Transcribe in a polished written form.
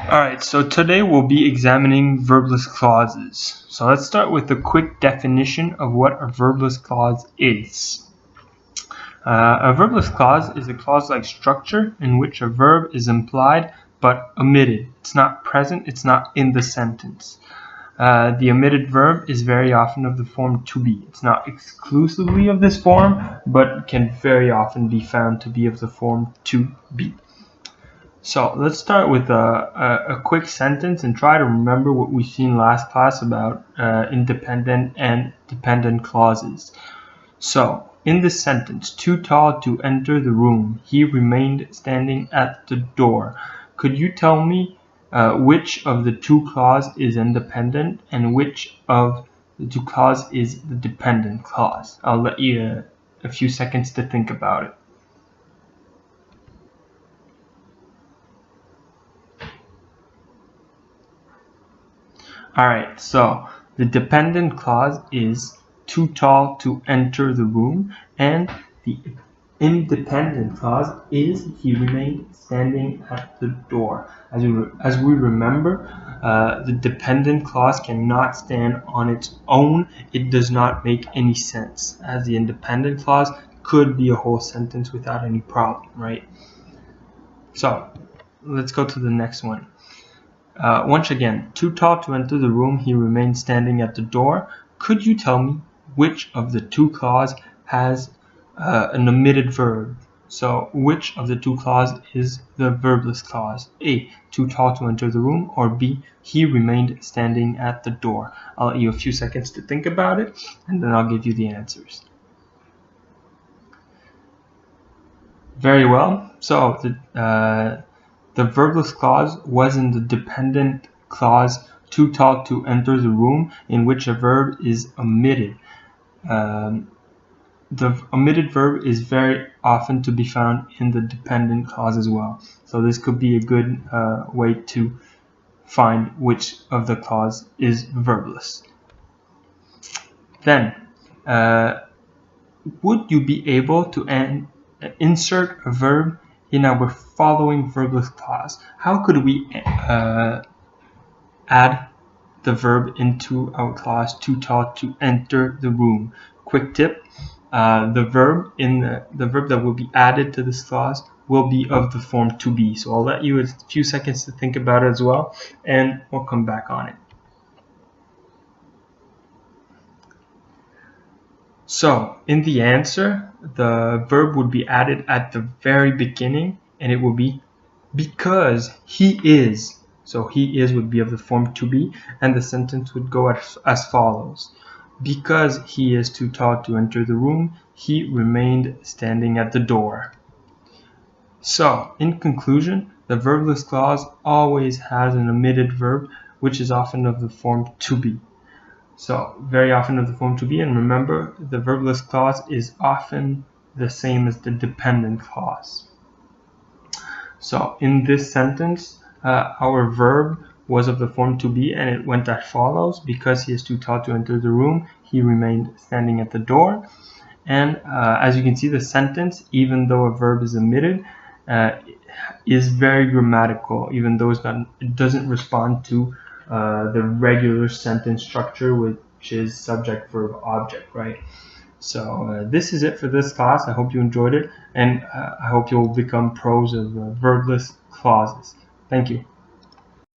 Alright, so today we'll be examining verbless clauses. So let's start with a quick definition of what a verbless clause is. A verbless clause is a clause-like structure in which a verb is implied but omitted. It's not present, it's not in the sentence. The omitted verb is very often of the form to be. It's not exclusively of this form, but can very often be found to be of the form to be. So let's start with a quick sentence and try to remember what we've seen last class about independent and dependent clauses. So in this sentence, too tall to enter the room, he remained standing at the door. Could you tell me which of the two clause is independent and which of the two clause is the dependent clause? I'll let you a few seconds to think about it. Alright, so the dependent clause is too tall to enter the room, and the independent clause is he remained standing at the door. As we remember, the dependent clause cannot stand on its own. It does not make any sense, as the independent clause could be a whole sentence without any problem, right? So let's go to the next one. Once again, too tall to enter the room, he remained standing at the door. Could you tell me which of the two clause has an omitted verb? So which of the two clause is the verbless clause? A, too tall to enter the room, or B, he remained standing at the door? I'll let you a few seconds to think about it, and then I'll give you the answers. Very well. So the verbless clause was in the dependent clause too tall to enter the room, in which a verb is omitted. The omitted verb is very often to be found in the dependent clause as well. So this could be a good way to find which of the clause is verbless. Then, would you be able to insert a verb in our following verbless clause? How could we add the verb into our clause too tall to enter the room? Quick tip: the verb that will be added to this clause will be of the form to be. So I'll let you a few seconds to think about it as well, and we'll come back on it. So in the answer, the verb would be added at the very beginning, and it will be because he is. So he is would be of the form to be, and the sentence would go as follows. Because he is too tall to enter the room, he remained standing at the door. So in conclusion, the verbless clause always has an omitted verb, which is often of the form to be. So very often of the form to be, and remember, the verbless clause is often the same as the dependent clause. So in this sentence, our verb was of the form to be, and it went as follows: because he is too tall to enter the room, he remained standing at the door. And as you can see, the sentence, even though a verb is omitted, is very grammatical, even though it doesn't respond to the regular sentence structure, which is subject, verb, object, right? So this is it for this class. I hope you enjoyed it, and I hope you'll become pros of verbless clauses. Thank you.